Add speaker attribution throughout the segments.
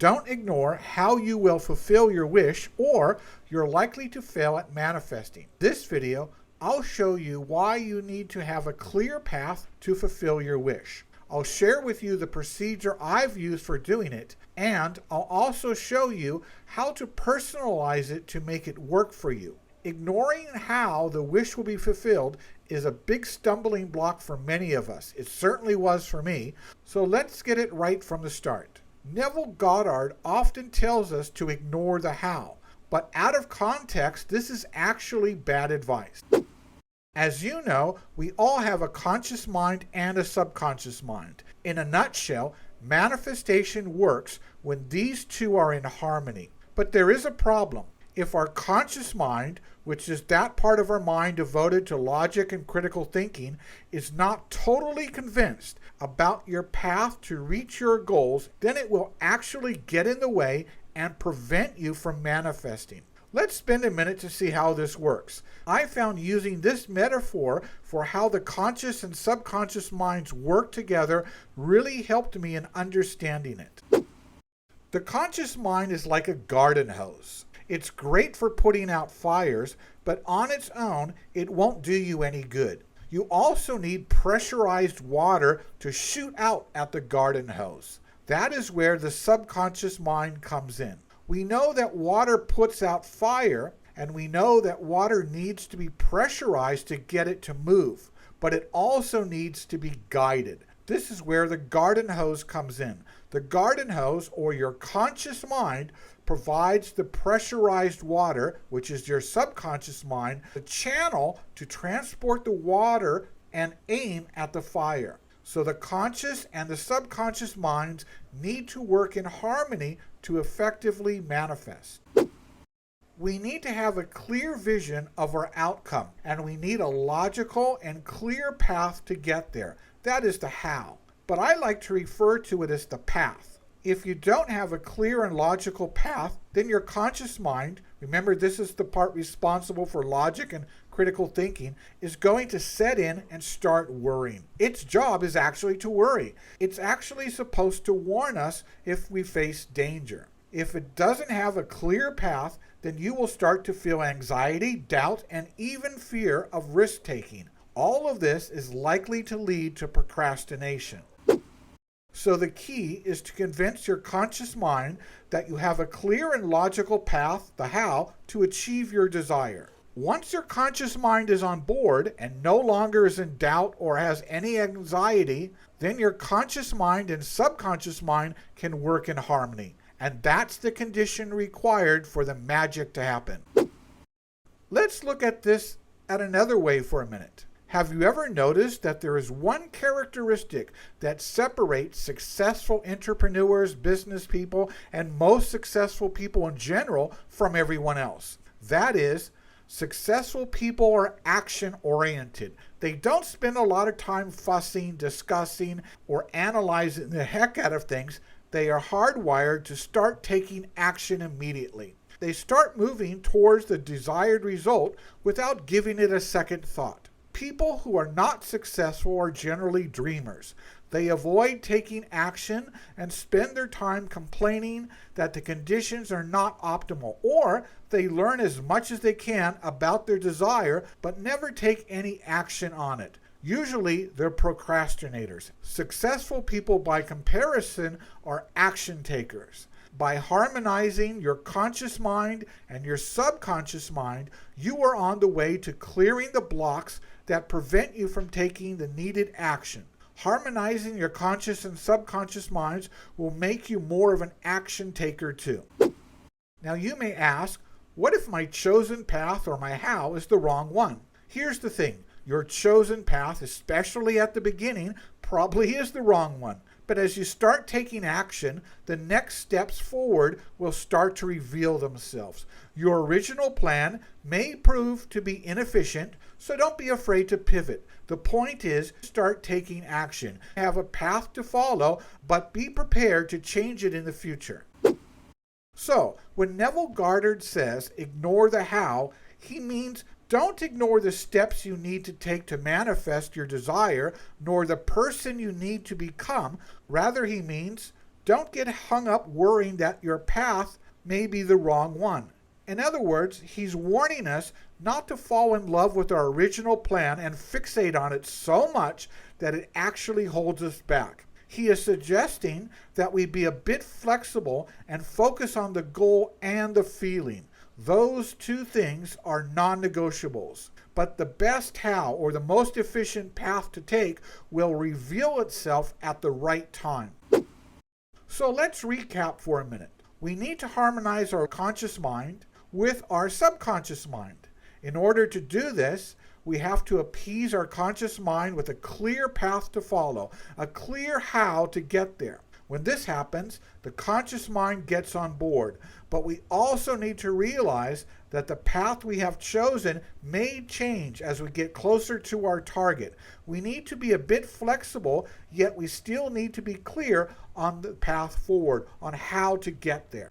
Speaker 1: Don't ignore how you will fulfill your wish, or you're likely to fail at manifesting. This video, I'll show you why you need to have a clear path to fulfill your wish. I'll share with you the procedure I've used for doing it, and I'll also show you how to personalize it to make it work for you. Ignoring how the wish will be fulfilled is a big stumbling block for many of us. It certainly was for me. So let's get it right from the start. Neville Goddard often tells us to ignore the how, but out of context, this is actually bad advice. As you know, we all have a conscious mind and a subconscious mind. In a nutshell, manifestation works when these two are in harmony. But there is a problem. If our conscious mind, which is that part of our mind devoted to logic and critical thinking, is not totally convinced about your path to reach your goals, then it will actually get in the way and prevent you from manifesting. Let's spend a minute to see how this works. I found using this metaphor for how the conscious and subconscious minds work together really helped me in understanding it. The conscious mind is like a garden hose. It's great for putting out fires, but on its own, it won't do you any good. You also need pressurized water to shoot out at the garden hose. That is where the subconscious mind comes in. We know that water puts out fire, and we know that water needs to be pressurized to get it to move, but it also needs to be guided. This is where the garden hose comes in. The garden hose, or your conscious mind, provides the pressurized water, which is your subconscious mind, the channel to transport the water and aim at the fire. So the conscious and the subconscious minds need to work in harmony to effectively manifest. We need to have a clear vision of our outcome, and we need a logical and clear path to get there. That is the how. But I like to refer to it as the path. If you don't have a clear and logical path, then your conscious mind, remember this is the part responsible for logic and critical thinking, is going to set in and start worrying. Its job is actually to worry. It's actually supposed to warn us if we face danger. If it doesn't have a clear path, then you will start to feel anxiety, doubt, and even fear of risk-taking. All of this is likely to lead to procrastination. So the key is to convince your conscious mind that you have a clear and logical path, the how, to achieve your desire. Once your conscious mind is on board and no longer is in doubt or has any anxiety, then your conscious mind and subconscious mind can work in harmony. And that's the condition required for the magic to happen. Let's look at this at another way for a minute. Have you ever noticed that there is one characteristic that separates successful entrepreneurs, business people, and most successful people in general from everyone else? That is, successful people are action-oriented. They don't spend a lot of time fussing, discussing, or analyzing the heck out of things. They are hardwired to start taking action immediately. They start moving towards the desired result without giving it a second thought. People who are not successful are generally dreamers. They avoid taking action and spend their time complaining that the conditions are not optimal, or they learn as much as they can about their desire but never take any action on it. Usually, they're procrastinators. Successful people, by comparison, are action takers. By harmonizing your conscious mind and your subconscious mind, you are on the way to clearing the blocks that prevent you from taking the needed action. Harmonizing your conscious and subconscious minds will make you more of an action taker too. Now you may ask, what if my chosen path or my how is the wrong one? Here's the thing. Your chosen path, especially at the beginning, probably is the wrong one. But as you start taking action, the next steps forward will start to reveal themselves. Your original plan may prove to be inefficient, so don't be afraid to pivot. The point is, start taking action. Have a path to follow, but be prepared to change it in the future. So, when Neville Goddard says, ignore the how, he means don't ignore the steps you need to take to manifest your desire, nor the person you need to become. Rather, he means, Don't get hung up worrying that your path may be the wrong one. In other words, he's warning us not to fall in love with our original plan and fixate on it so much that it actually holds us back. He is suggesting that we be a bit flexible and focus on the goal and the feeling. Those two things are non-negotiables. But the best how, or the most efficient path to take, will reveal itself at the right time. So let's recap for a minute. We need to harmonize our conscious mind with our subconscious mind. In order to do this, we have to appease our conscious mind with a clear path to follow, a clear how to get there. When this happens, the conscious mind gets on board, but we also need to realize that the path we have chosen may change as we get closer to our target. We need to be a bit flexible, yet we still need to be clear on the path forward, on how to get there.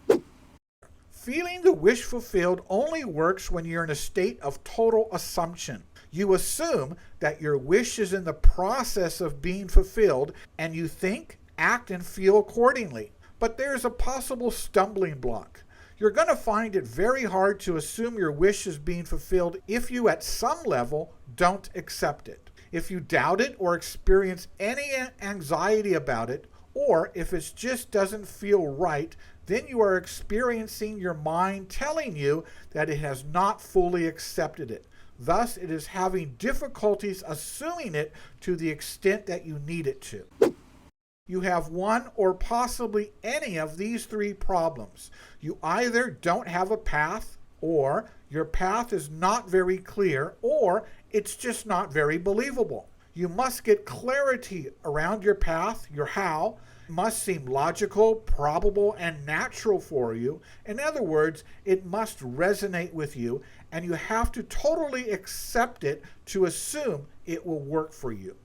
Speaker 1: Feeling the wish fulfilled only works when you're in a state of total assumption. You assume that your wish is in the process of being fulfilled, and you think, act, and feel accordingly. But there's a possible stumbling block. You're going to find it very hard to assume your wish is being fulfilled if you, at some level, don't accept it. If you doubt it or experience any anxiety about it, or if it just doesn't feel right, then you are experiencing your mind telling you that it has not fully accepted it. Thus, it is having difficulties assuming it to the extent that you need it to. You have one or possibly any of these three problems. You either don't have a path, or your path is not very clear, or it's just not very believable. You must get clarity around your path, your how. It must seem logical, probable, and natural for you. In other words, it must resonate with you, and you have to totally accept it to assume it will work for you.